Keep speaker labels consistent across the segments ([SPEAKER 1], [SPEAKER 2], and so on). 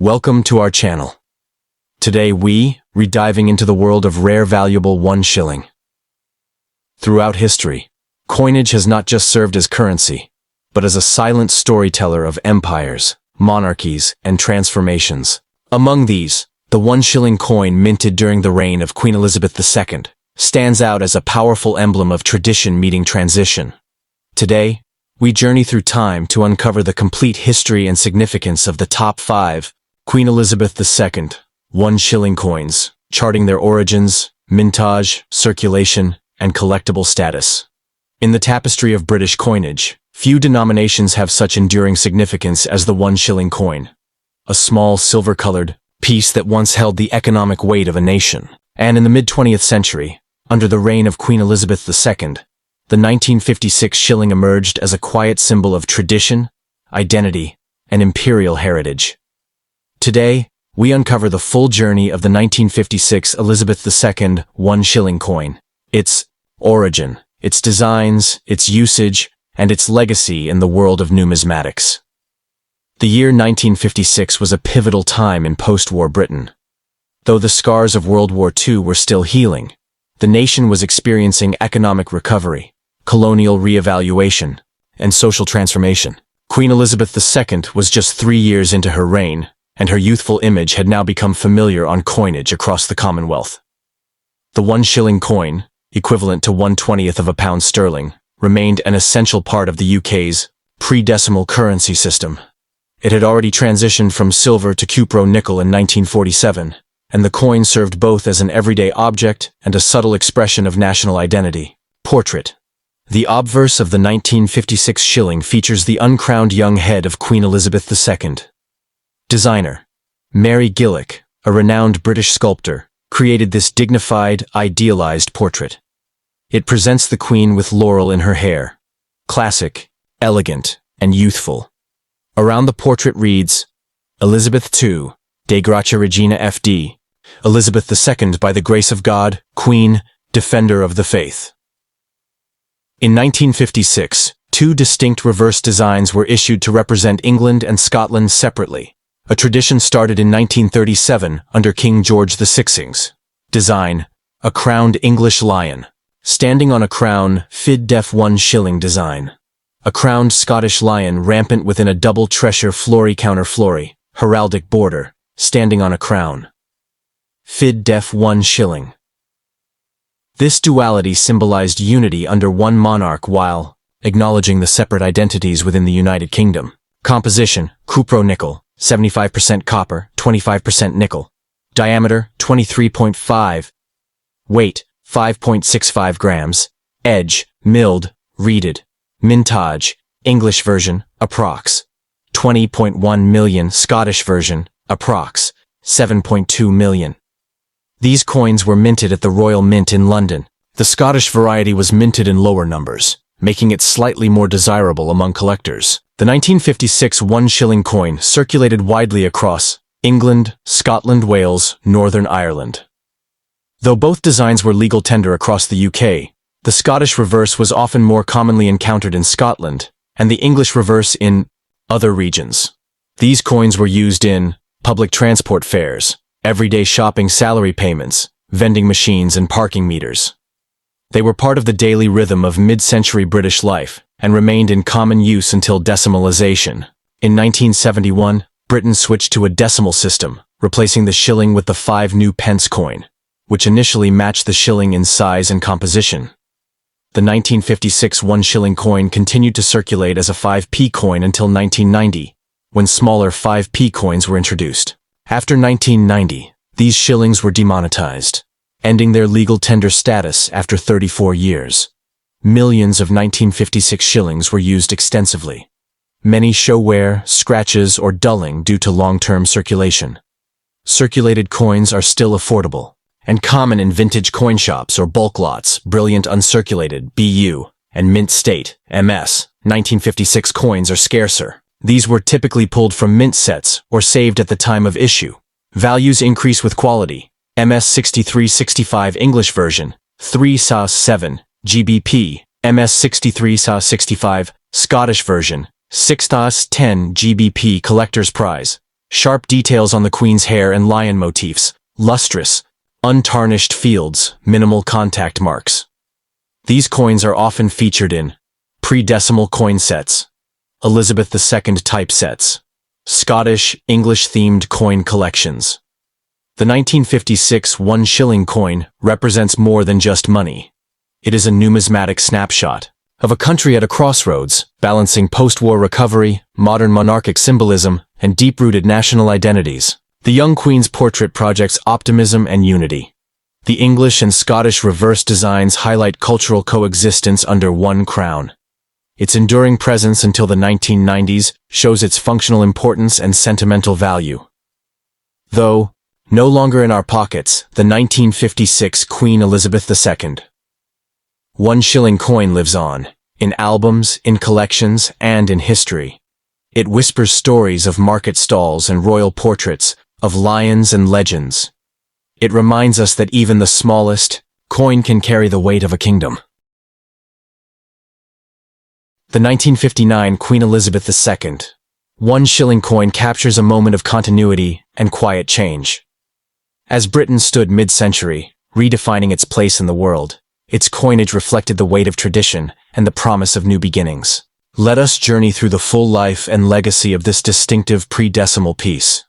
[SPEAKER 1] Welcome to our channel. Today rediving into the world of rare valuable 1 shilling. Throughout history, coinage has not just served as currency, but as a silent storyteller of empires, monarchies, and transformations. Among these, the 1 shilling coin minted during the reign of Queen Elizabeth II stands out as a powerful emblem of tradition meeting transition. Today, we journey through time to uncover the complete history and significance of the top 5 Queen Elizabeth II 1 shilling coins, charting their origins, mintage, circulation, and collectible status. In the tapestry of British coinage, few denominations have such enduring significance as the 1 shilling coin. A small silver-colored piece that once held the economic weight of a nation. And in the mid-20th century, under the reign of Queen Elizabeth II, the 1956 shilling emerged as a quiet symbol of tradition, identity, and imperial heritage. Today, we uncover the full journey of the 1956 Elizabeth II 1 shilling coin, its origin, its designs, its usage, and its legacy in the world of numismatics. The year 1956 was a pivotal time in post-war Britain. Though the scars of World War II were still healing, the nation was experiencing economic recovery, colonial re-evaluation, and social transformation. Queen Elizabeth II was just 3 years into her reign, and her youthful image had now become familiar on coinage across the Commonwealth. The 1 shilling coin, equivalent to 1/20th of a pound sterling, remained an essential part of the UK's pre-decimal currency system. It had already transitioned from silver to cupro nickel in 1947, and the coin served both as an everyday object and a subtle expression of national identity. Portrait. The obverse of the 1956 shilling features the uncrowned young head of Queen Elizabeth II. Designer. Mary Gillick, a renowned British sculptor, created this dignified, idealized portrait. It presents the Queen with laurel in her hair. Classic, elegant, and youthful. Around the portrait reads, Elizabeth II, de gratia regina FD, Elizabeth II by the grace of God, Queen, Defender of the Faith. In 1956, 2 distinct reverse designs were issued to represent England and Scotland separately. A tradition started in 1937 under King George VI's design, a crowned English lion, standing on a crown fid def 1 shilling design. A crowned Scottish lion rampant within a double tressure flory counter flory, heraldic border, standing on a crown. Fid def 1 shilling. This duality symbolized unity under one monarch while acknowledging the separate identities within the United Kingdom. Composition, cupro nickel. 75% copper, 25% nickel. Diameter, 23.5. Weight, 5.65 grams. Edge, milled, reeded. Mintage, English version, approx. 20.1 million. Scottish version, approx. 7.2 million. These coins were minted at the Royal Mint in London. The Scottish variety was minted in lower numbers, making it slightly more desirable among collectors. The 1956 1 shilling coin circulated widely across England, Scotland, Wales, Northern Ireland. Though both designs were legal tender across the UK, the Scottish reverse was often more commonly encountered in Scotland, and the English reverse in other regions. These coins were used in public transport fares, everyday shopping salary payments, vending machines, and parking meters. They were part of the daily rhythm of mid-century British life, and remained in common use until decimalization. In 1971, Britain switched to a decimal system, replacing the shilling with the 5 new pence coin, which initially matched the shilling in size and composition. The 1956 1 shilling coin continued to circulate as a 5p coin until 1990, when smaller 5p coins were introduced. After 1990, these shillings were demonetized, ending their legal tender status after 34 years. Millions of 1956 shillings were used extensively. Many show wear, scratches, or dulling due to long-term circulation. Circulated coins are still affordable, and common in vintage coin shops or bulk lots. Brilliant uncirculated BU and mint state MS 1956 coins are scarcer. These were typically pulled from mint sets or saved at the time of issue. Values increase with quality. MS 6365 English version, 3/7 GBP, MS 63/65 Scottish version, 6/10 GBP collector's prize. Sharp details on the queen's hair and lion motifs, lustrous, untarnished fields, minimal contact marks. These coins are often featured in pre-decimal coin sets, Elizabeth II typesets, Scottish, English-themed coin collections. The 1956 One Shilling coin represents more than just money. It is a numismatic snapshot of a country at a crossroads, balancing post-war recovery, modern monarchic symbolism, and deep-rooted national identities. The young queen's portrait projects optimism and unity. The English and Scottish reverse designs highlight cultural coexistence under one crown. Its enduring presence until the 1990s shows its functional importance and sentimental value. Though no longer in our pockets, the 1956 Queen Elizabeth II One Shilling coin lives on, in albums, in collections, and in history. It whispers stories of market stalls and royal portraits, of lions and legends. It reminds us that even the smallest coin can carry the weight of a kingdom. The 1959 Queen Elizabeth II One Shilling coin captures a moment of continuity and quiet change. As Britain stood mid-century, redefining its place in the world, its coinage reflected the weight of tradition and the promise of new beginnings. Let us journey through the full life and legacy of this distinctive pre-decimal piece.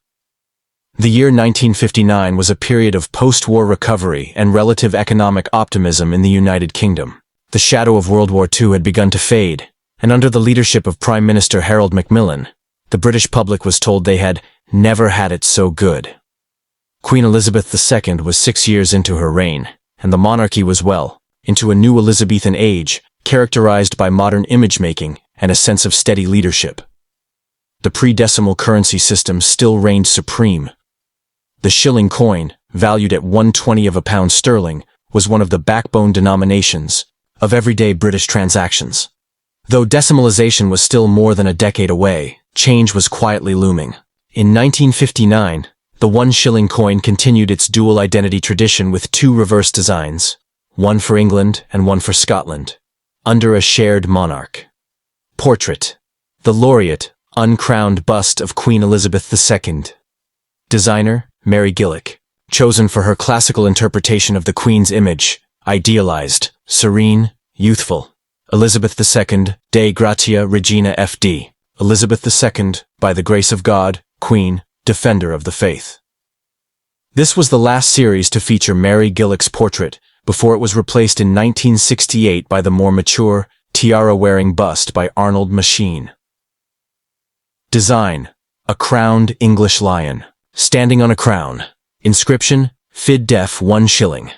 [SPEAKER 1] The year 1959 was a period of post-war recovery and relative economic optimism in the United Kingdom. The shadow of World War II had begun to fade, and under the leadership of Prime Minister Harold Macmillan, the British public was told they had never had it so good. Queen Elizabeth II was 6 years into her reign, and the monarchy was into a new Elizabethan age, characterized by modern image-making and a sense of steady leadership. The pre-decimal currency system still reigned supreme. The shilling coin, valued at 1/20 of a pound sterling, was one of the backbone denominations of everyday British transactions. Though decimalization was still more than a decade away, change was quietly looming. In 1959, the One Shilling coin continued its dual identity tradition with two reverse designs, one for England and one for Scotland, under a shared monarch. Portrait: the laureate, uncrowned bust of Queen Elizabeth II. Designer: Mary Gillick, chosen for her classical interpretation of the Queen's image, idealized, serene, youthful. Elizabeth II, Dei Gratia Regina F.D. Elizabeth II, by the grace of God, Queen, Defender of the Faith. This was the last series to feature Mary Gillick's portrait, before it was replaced in 1968 by the more mature, tiara-wearing bust by Arnold Machine. Design: a crowned English lion, standing on a crown. Inscription: Fid Def One Shilling.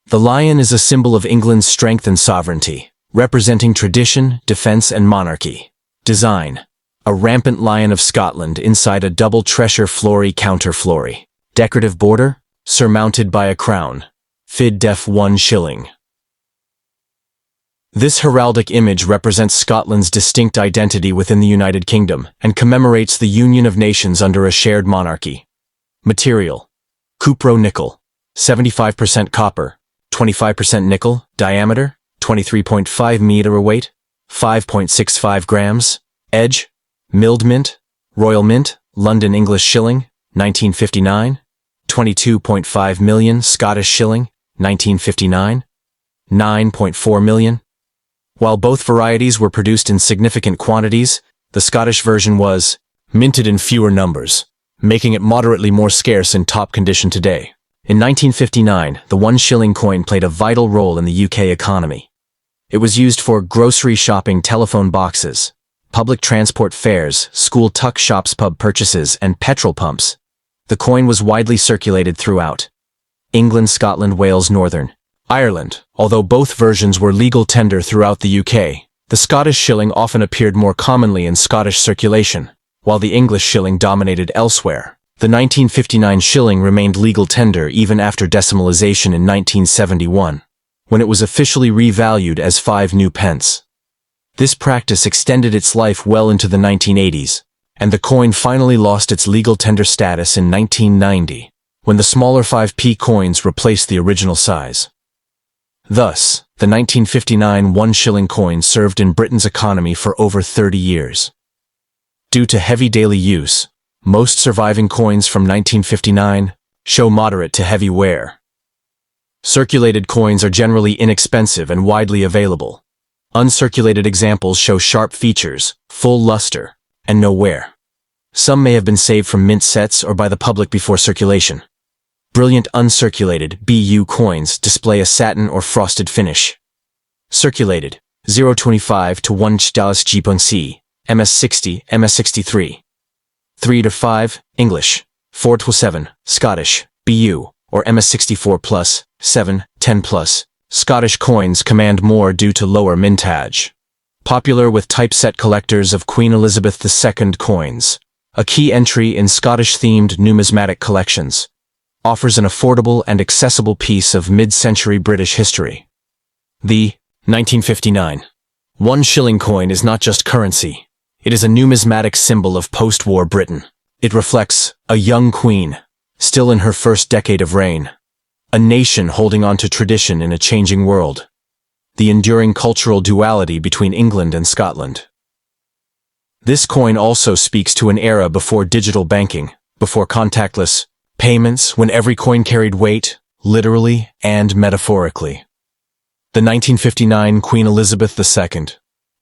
[SPEAKER 1] The lion is a symbol of England's strength and sovereignty, representing tradition, defense, and monarchy. Design: a rampant lion of Scotland inside a double Cheshire flory counter-flory. Decorative border, surmounted by a crown. Fid Def One Shilling. This heraldic image represents Scotland's distinct identity within the United Kingdom and commemorates the union of nations under a shared monarchy. Material: cupro nickel, 75% copper, 25% nickel, diameter, 23.5 meter weight, 5.65 grams, edge, milled mint, royal mint, London English shilling, 1959, 22.5 million Scottish shilling, 1959, 9.4 million. While both varieties were produced in significant quantities, the Scottish version was minted in fewer numbers, making it moderately more scarce in top condition today. In 1959, the One Shilling coin played a vital role in the UK economy. It was used for grocery shopping, telephone boxes, public transport fares, school tuck shops, pub purchases, and petrol pumps. The coin was widely circulated throughout England, Scotland, Wales, Northern Ireland. Although both versions were legal tender throughout the UK, the Scottish shilling often appeared more commonly in Scottish circulation, while the English shilling dominated elsewhere. The 1959 shilling remained legal tender even after decimalization in 1971, when it was officially revalued as 5 new pence. This practice extended its life well into the 1980s, and the coin finally lost its legal tender status in 1990, when the smaller 5p coins replaced the original size. Thus, the 1959 One Shilling coin served in Britain's economy for over 30 years. Due to heavy daily use, most surviving coins from 1959 show moderate to heavy wear. Circulated coins are generally inexpensive and widely available. Uncirculated examples show sharp features, full luster, and no wear. Some may have been saved from mint sets or by the public before circulation. Brilliant uncirculated BU coins display a satin or frosted finish. Circulated 0.25 to 1 GPC, MS60, MS63. 3 to 5, English. 4 to 7, Scottish, BU, or MS64 plus, 7, 10 plus. Scottish coins command more due to lower mintage. Popular with typeset collectors of Queen Elizabeth II coins. A key entry in Scottish-themed numismatic collections. Offers an affordable and accessible piece of mid-century British history. The 1959 1 shilling coin is not just currency. It is a numismatic symbol of post-war Britain. It reflects a young queen, still in her first decade of reign. A nation holding on to tradition in a changing world. The enduring cultural duality between England and Scotland. This coin also speaks to an era before digital banking, before contactless payments, when every coin carried weight, literally and metaphorically. The 1959 Queen Elizabeth II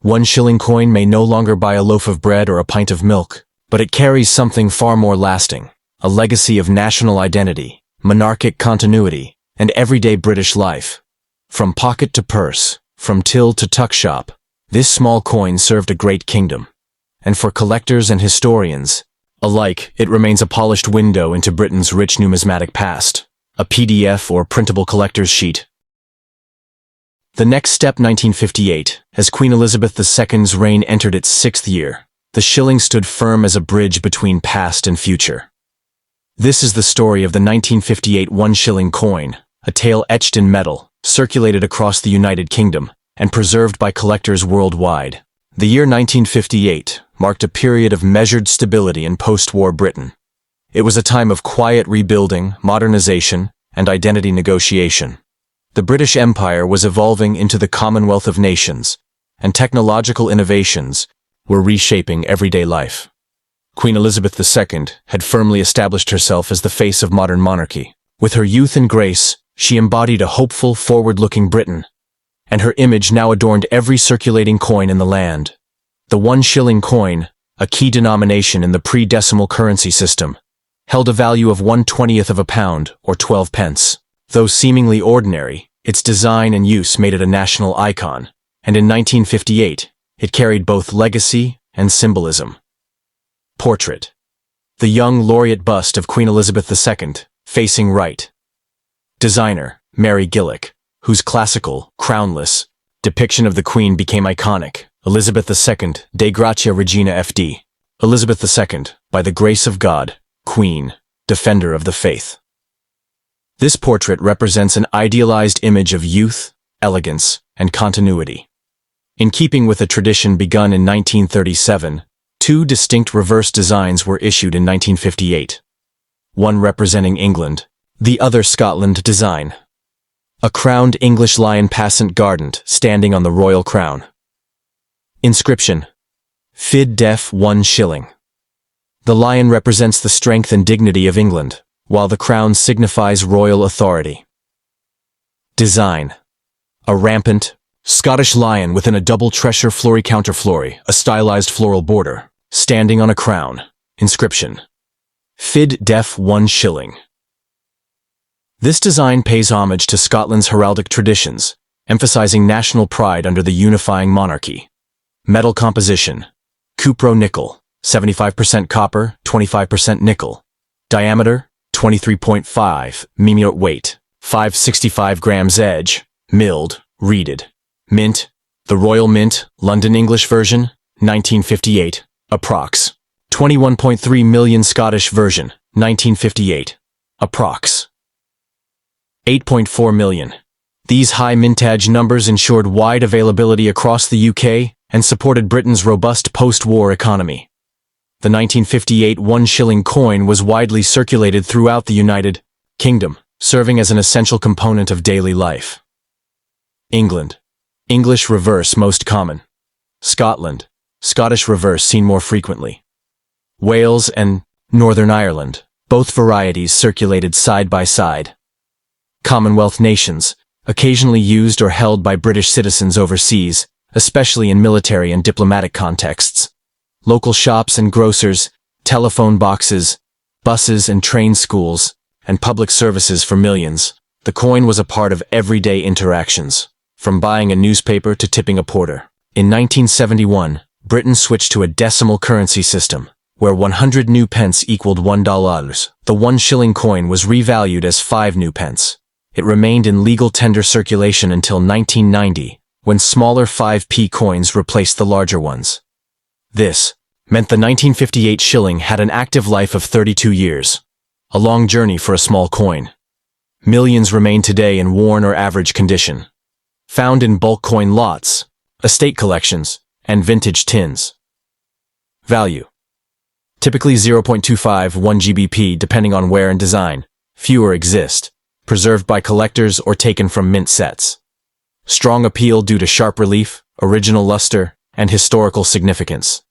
[SPEAKER 1] 1 shilling coin may no longer buy a loaf of bread or a pint of milk, but it carries something far more lasting, a legacy of national identity, monarchic continuity, and everyday British life. From pocket to purse, from till to tuck shop, this small coin served a great kingdom. And for collectors and historians alike, it remains a polished window into Britain's rich numismatic past, a PDF or printable collector's sheet. The next step, 1958, as Queen Elizabeth II's reign entered its 6th year, the shilling stood firm as a bridge between past and future. This is the story of the 1958 1 shilling coin, a tale etched in metal, circulated across the United Kingdom, and preserved by collectors worldwide. The year 1958 marked a period of measured stability in post-war Britain. It was a time of quiet rebuilding, modernization, and identity negotiation. The British Empire was evolving into the Commonwealth of Nations, and technological innovations were reshaping everyday life. Queen Elizabeth II had firmly established herself as the face of modern monarchy. With her youth and grace, she embodied a hopeful, forward-looking Britain, and her image now adorned every circulating coin in the land. The 1 shilling coin, a key denomination in the pre-decimal currency system, held a value of 1/20th of a pound, or 12 pence. Though seemingly ordinary, its design and use made it a national icon, and in 1958, it carried both legacy and symbolism. Portrait. The young laureate bust of Queen Elizabeth II, facing right. Designer, Mary Gillick, whose classical, crownless depiction of the Queen became iconic. Elizabeth II, De Gratia Regina FD. Elizabeth II, by the grace of God, Queen, Defender of the Faith. This portrait represents an idealized image of youth, elegance, and continuity. In keeping with a tradition begun in 1937, 2 distinct reverse designs were issued in 1958. One representing England, the other Scotland design. A crowned English lion passant guardant standing on the royal crown. Inscription: Fid Def 1 shilling. The lion represents the strength and dignity of England, while the crown signifies royal authority. Design: a rampant, Scottish lion within a double tressure flory counterflory, a stylized floral border, standing on a crown. Inscription: Fid Def 1 shilling. This design pays homage to Scotland's heraldic traditions, emphasizing national pride under the unifying monarchy. Metal composition: cupro nickel, 75% copper, 25% nickel. Diameter: 23.5 mm. Weight: 565 grams. Edge: milled, reeded. Mint: the Royal Mint, London English version, 1958, approx. 21.3 million Scottish version, 1958, approx. 8.4 million. These high mintage numbers ensured wide availability across the UK and supported Britain's robust post-war economy. The 1958 1 shilling coin was widely circulated throughout the United Kingdom, serving as an essential component of daily life. England. English reverse most common. Scotland. Scottish reverse seen more frequently. Wales and Northern Ireland, both varieties circulated side by side. Commonwealth nations, occasionally used or held by British citizens overseas, especially in military and diplomatic contexts. Local shops and grocers, telephone boxes, buses and train schools, and public services for millions. The coin was a part of everyday interactions, from buying a newspaper to tipping a porter. In 1971, Britain switched to a decimal currency system, where 100 new pence equaled $1. The 1 shilling coin was revalued as 5 new pence. It remained in legal tender circulation until 1990, when smaller 5p coins replaced the larger ones. This meant the 1958 shilling had an active life of 32 years, a long journey for a small coin. Millions remain today in worn or average condition, found in bulk coin lots, estate collections, and vintage tins. Value: typically 0.25 1 GBP depending on wear and design. Fewer exist, preserved by collectors or taken from mint sets. Strong appeal due to sharp relief, original luster, and historical significance.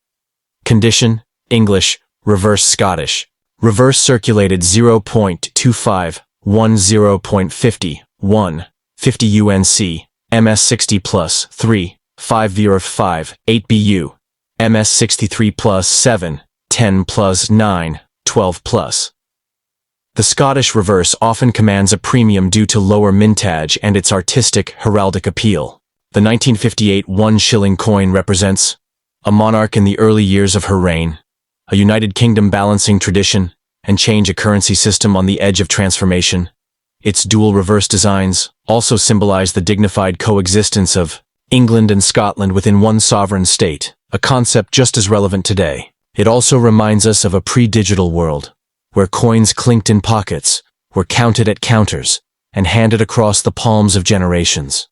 [SPEAKER 1] Condition: English, reverse Scottish. Reverse circulated 0.25 1 0.50 1 50 UNC, MS60 plus 3 5 0 5 8 BU, MS63 plus 7 10 plus 9 12 plus. The Scottish reverse often commands a premium due to lower mintage and its artistic, heraldic appeal. The 1958 1 shilling coin represents a monarch in the early years of her reign, a United Kingdom balancing tradition and change a currency system on the edge of transformation. Its dual reverse designs also symbolize the dignified coexistence of England and Scotland within one sovereign state, a concept just as relevant today. It also reminds us of a pre-digital world, where coins clinked in pockets, were counted at counters, and handed across the palms of generations.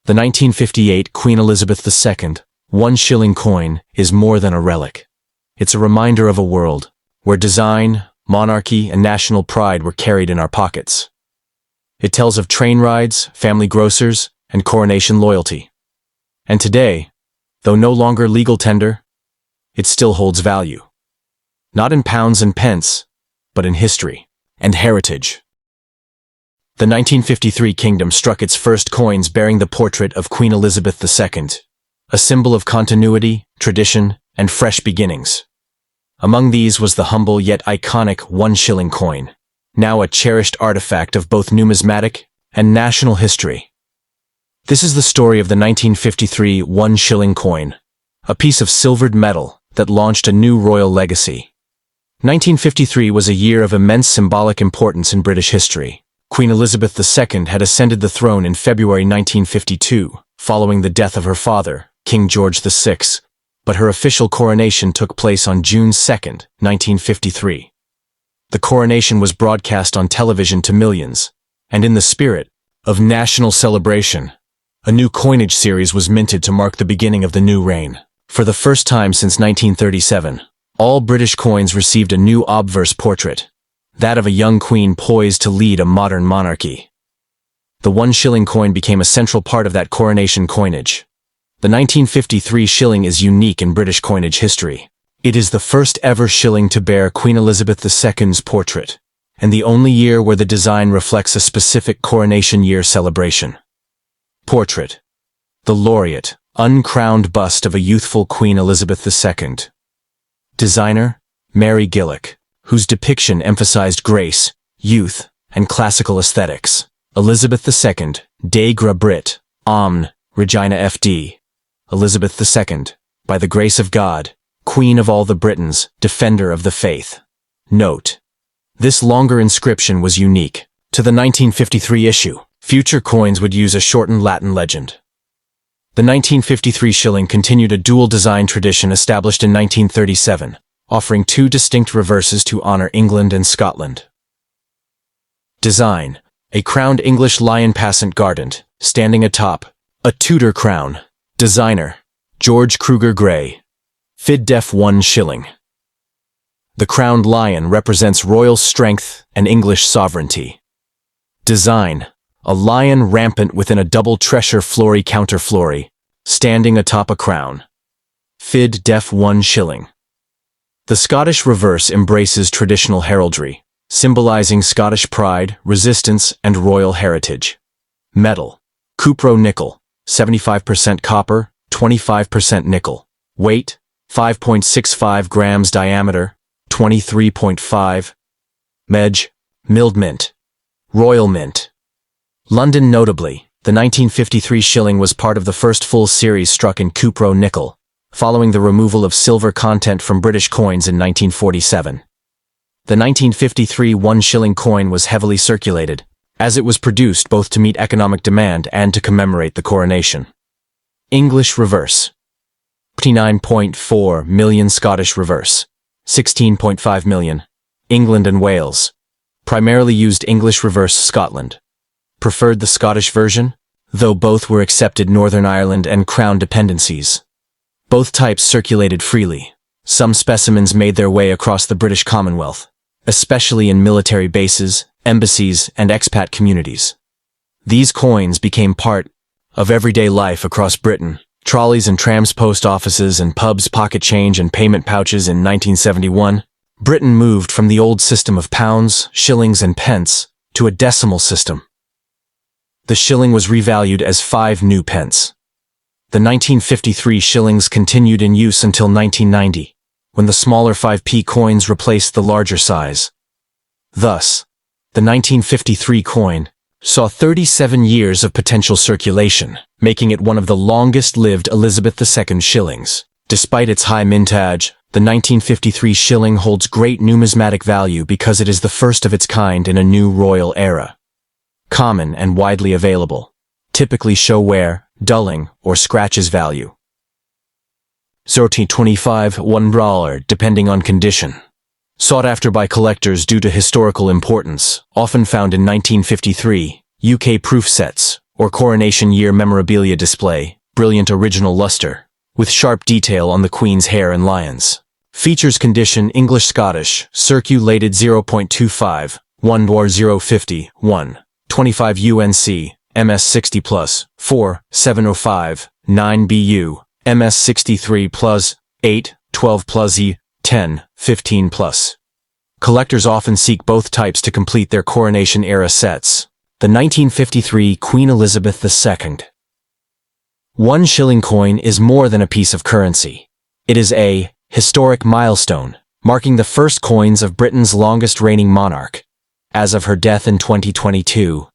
[SPEAKER 1] The 1958 Queen Elizabeth II 1 shilling coin is more than a relic. It's a reminder of a world where design, monarchy, and national pride were carried in our pockets. It tells of train rides, family grocers, and coronation loyalty. And today, though no longer legal tender, it still holds value. Not in pounds and pence, but in history and heritage. The 1953 kingdom struck its first coins bearing the portrait of Queen Elizabeth II, a symbol of continuity, tradition, and fresh beginnings. Among these was the humble yet iconic 1 shilling coin, now a cherished artifact of both numismatic and national history. This is the story of the 1953 1 shilling coin, a piece of silvered metal that launched a new royal legacy. 1953 was a year of immense symbolic importance in British history. Queen Elizabeth II had ascended the throne in February 1952, following the death of her father, King George VI, but her official coronation took place on June 2, 1953. The coronation was broadcast on television to millions, and in the spirit of national celebration, a new coinage series was minted to mark the beginning of the new reign. For the first time since 1937, all British coins received a new obverse portrait, that of a young queen poised to lead a modern monarchy. The 1 shilling coin became a central part of that coronation coinage. The 1953 shilling is unique in British coinage history. It is the first ever shilling to bear Queen Elizabeth II's portrait, and the only year where the design reflects a specific coronation year celebration. Portrait: the laureate, uncrowned bust of a youthful Queen Elizabeth II. Designer: Mary Gillick, whose depiction emphasized grace, youth, and classical aesthetics. Elizabeth II, Deigra Brit, Omne, Regina FD. Elizabeth II, by the grace of God, Queen of all the Britons, Defender of the Faith. Note: this longer inscription was unique to the 1953 issue. Future coins would use a shortened Latin legend. The 1953 shilling continued a dual design tradition established in 1937, offering 2 distinct reverses to honor England and Scotland. Design: a crowned English lion passant guardant, standing atop a Tudor crown. Designer: George Kruger Gray. Fid Def 1 shilling. The crowned lion represents royal strength and English sovereignty. Design: a lion rampant within a double treasure flory counterflory, standing atop a crown. Fid Def 1 shilling. The Scottish reverse embraces traditional heraldry, symbolizing Scottish pride, resistance, and royal heritage. Metal. Cupro-nickel, 75% copper, 25% nickel. Weight, 5.65 grams. Diameter, 23.5. Medj, milled mint. Royal mint. London. Notably, the 1953 shilling was part of the first full series struck in cupro-nickel, following the removal of silver content from British coins in 1947. The 1953 one shilling coin was heavily circulated, as it was produced both to meet economic demand and to commemorate the coronation. English reverse. 29.4 million. Scottish reverse. 16.5 million. England and Wales. Primarily used English reverse. Scotland. Preferred the Scottish version, though both were accepted Northern Ireland and Crown dependencies. Both types circulated freely. Some specimens made their way across the British Commonwealth, especially in military bases, embassies, and expat communities. These coins became part of everyday life across Britain. Trolleys and trams, post offices and pubs, pocket change and payment pouches. In 1971, Britain moved from the old system of pounds, shillings, and pence to a decimal system. The shilling was revalued as 5 new pence. The 1953 shillings continued in use until 1990, when the smaller 5p coins replaced the larger size. Thus, the 1953 coin saw 37 years of potential circulation, making it one of the longest-lived Elizabeth II shillings. Despite its high mintage, the 1953 shilling holds great numismatic value because it is the first of its kind in a new royal era. Common and widely available. Typically show wear, dulling, or scratches value. 0.25 $1 depending on condition. Sought after by collectors due to historical importance, often found in 1953, UK proof sets, or coronation year memorabilia display, brilliant original luster, with sharp detail on the Queen's hair and lions. Features condition English-Scottish, circulated 0.25, 1 or 0.50, 1. 25 UNC, MS60 plus, 4, 705, 9 BU, MS63 plus, 8, 12 plus E, 10, 15 plus. Collectors often seek both types to complete their coronation-era sets. The 1953 Queen Elizabeth II. One shilling coin is more than a piece of currency. It is a historic milestone, marking the first coins of Britain's longest reigning monarch, as of her death in 2022.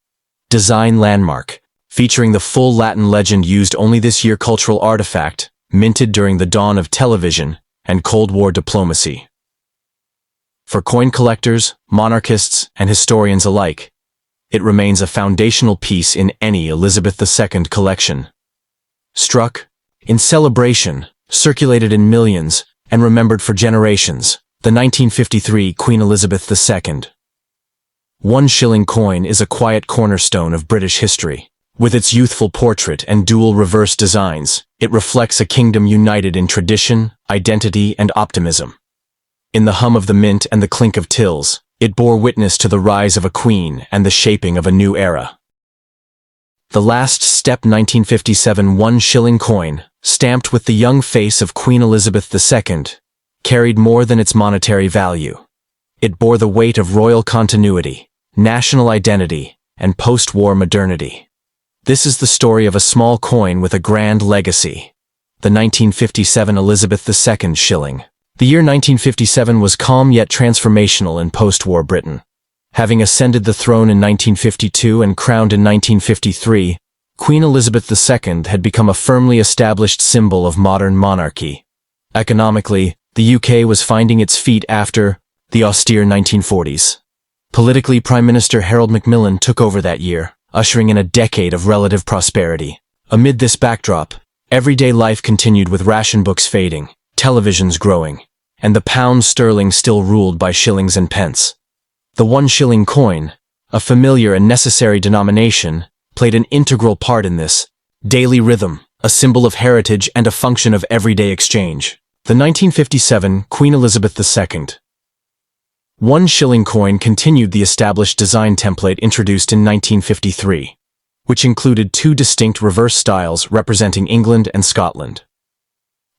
[SPEAKER 1] Design landmark, featuring the full Latin legend used only this year. Cultural artifact, minted during the dawn of television and Cold War diplomacy. For coin collectors, monarchists, and historians alike, it remains a foundational piece in any Elizabeth II collection. Struck in celebration, circulated in millions, and remembered for generations, the 1953 Queen Elizabeth II. One shilling coin is a quiet cornerstone of British history. With its youthful portrait and dual reverse designs, it reflects a kingdom united in tradition, identity, and optimism. In the hum of the mint and the clink of tills, it bore witness to the rise of a queen and the shaping of a new era. The Last Step 1957 one shilling coin, stamped with the young face of Queen Elizabeth II, carried more than its monetary value. It bore the weight of royal continuity, national identity, and post-war modernity. This is the story of a small coin with a grand legacy. The 1957 Elizabeth II shilling. The year 1957 was calm yet transformational in post-war Britain. Having ascended the throne in 1952 and crowned in 1953, Queen Elizabeth II had become a firmly established symbol of modern monarchy. Economically, the UK was finding its feet after the austere 1940s. Politically, Prime Minister Harold Macmillan took over that year, ushering in a decade of relative prosperity. Amid this backdrop, everyday life continued with ration books fading, televisions growing, and the pound sterling still ruled by shillings and pence. The one shilling coin, a familiar and necessary denomination, played an integral part in this daily rhythm, a symbol of heritage and a function of everyday exchange. The 1957 Queen Elizabeth II. One shilling coin continued the established design template introduced in 1953, which included 2 distinct reverse styles representing England and Scotland.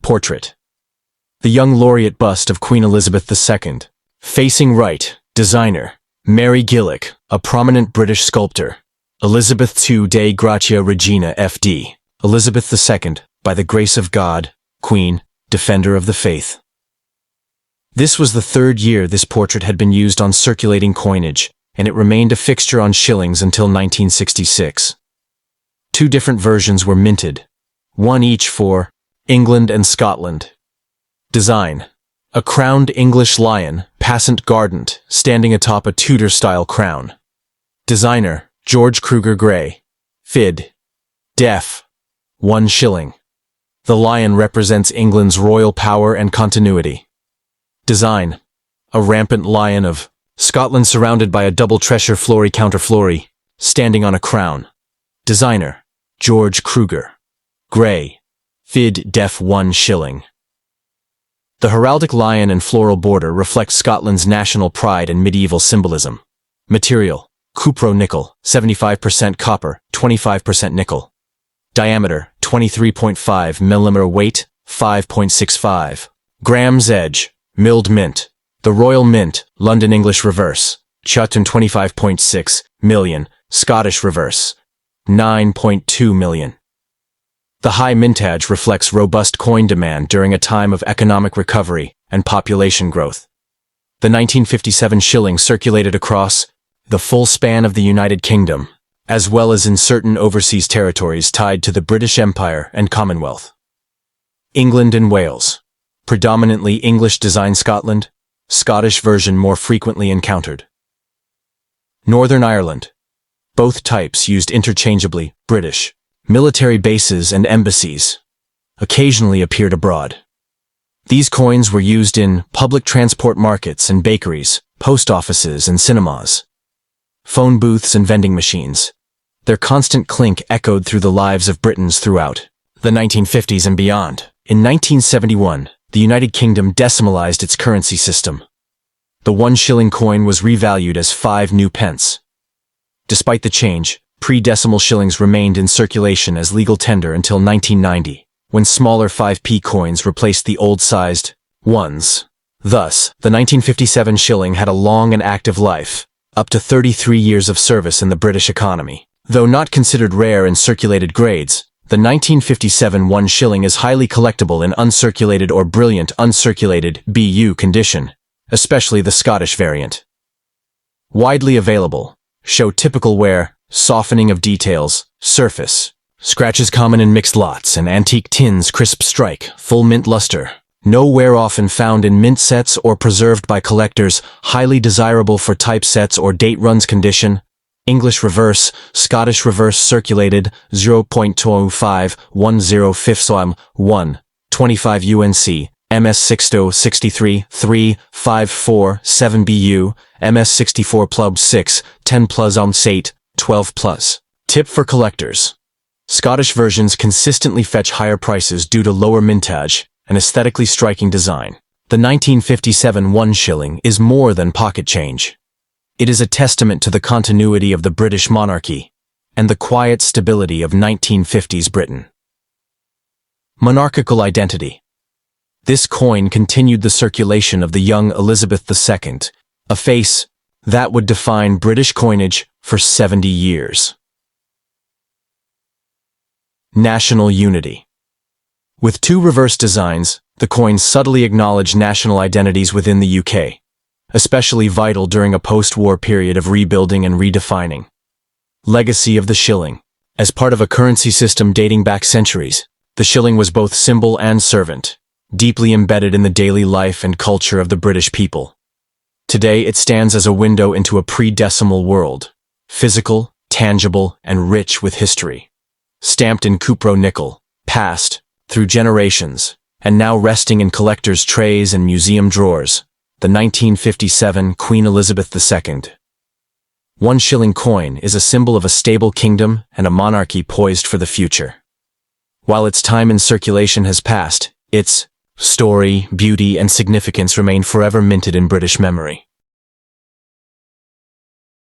[SPEAKER 1] Portrait. The young laureate bust of Queen Elizabeth II. Facing right, designer, Mary Gillick, a prominent British sculptor. Elizabeth II Dei Gratia Regina FD. Elizabeth II, by the grace of God, Queen, Defender of the Faith. This was the third year this portrait had been used on circulating coinage, and it remained a fixture on shillings until 1966. Two different versions were minted, one each for England and Scotland. Design: a crowned English lion, passant guardant, standing atop a Tudor-style crown. Designer: George Kruger Gray. Fid. Def. 1 shilling. The lion represents England's royal power and continuity. Design: a rampant lion of Scotland surrounded by a double treasure flory counterflory, standing on a crown. Designer: George Kruger Gray. Fid. Def. 1 shilling. The heraldic lion and floral border reflect Scotland's national pride and medieval symbolism. Material: cupro-nickel, 75% copper, 25% nickel. Diameter: 23.5 mm. Weight: 5.65 grams. Edge: milled mint. The Royal Mint, London English reverse, Chutton 25.6 million, Scottish reverse, 9.2 million. The high mintage reflects robust coin demand during a time of economic recovery and population growth. The 1957 shilling circulated across the full span of the United Kingdom, as well as in certain overseas territories tied to the British Empire and Commonwealth. England and Wales. Predominantly English design. Scotland, Scottish version more frequently encountered. Northern Ireland. Both types used interchangeably. British. Military bases and embassies occasionally appeared abroad. These coins were used in public transport markets and bakeries, post offices and cinemas, phone booths and vending machines. Their constant clink echoed through the lives of Britons throughout the 1950s and beyond. In 1971, the United Kingdom decimalized its currency system. The 1 shilling coin was revalued as 5 new pence. Despite the change, pre-decimal shillings remained in circulation as legal tender until 1990, when smaller 5p coins replaced the old-sized ones. Thus, the 1957 shilling had a long and active life, up to 33 years of service in the British economy. Though not considered rare in circulated grades, the 1957 1 shilling is highly collectible in uncirculated or brilliant uncirculated BU condition, especially the Scottish variant. Widely available. Show typical wear, softening of details, surface. Scratches common in mixed lots and antique tins. Crisp strike, full mint luster. No wear often found in mint sets or preserved by collectors. Highly desirable for typesets or date runs condition. English reverse, Scottish reverse circulated, 0.2510 1, 25 UNC, MS60 63 3 5 7 BU, MS64 Plub 6, 10 plus ounce 8, 12 plus. Tip for collectors. Scottish versions consistently fetch higher prices due to lower mintage and aesthetically striking design. The 1957 1 shilling is more than pocket change. It is a testament to the continuity of the British monarchy and the quiet stability of 1950s Britain. Monarchical identity. This coin continued the circulation of the young Elizabeth II, a face that would define British coinage for 70 years. National unity. With 2 reverse designs, the coins subtly acknowledge national identities within the UK, especially vital during a post-war period of rebuilding and redefining. Legacy of the shilling. As part of a currency system dating back centuries, the shilling was both symbol and servant, deeply embedded in the daily life and culture of the British people. Today it stands as a window into a pre-decimal world, physical, tangible, and rich with history. Stamped in cupro-nickel, passed through generations, and now resting in collectors' trays and museum drawers, the 1957 Queen Elizabeth II. 1 shilling coin is a symbol of a stable kingdom and a monarchy poised for the future. While its time in circulation has passed, its story, beauty, and significance remain forever minted in British memory.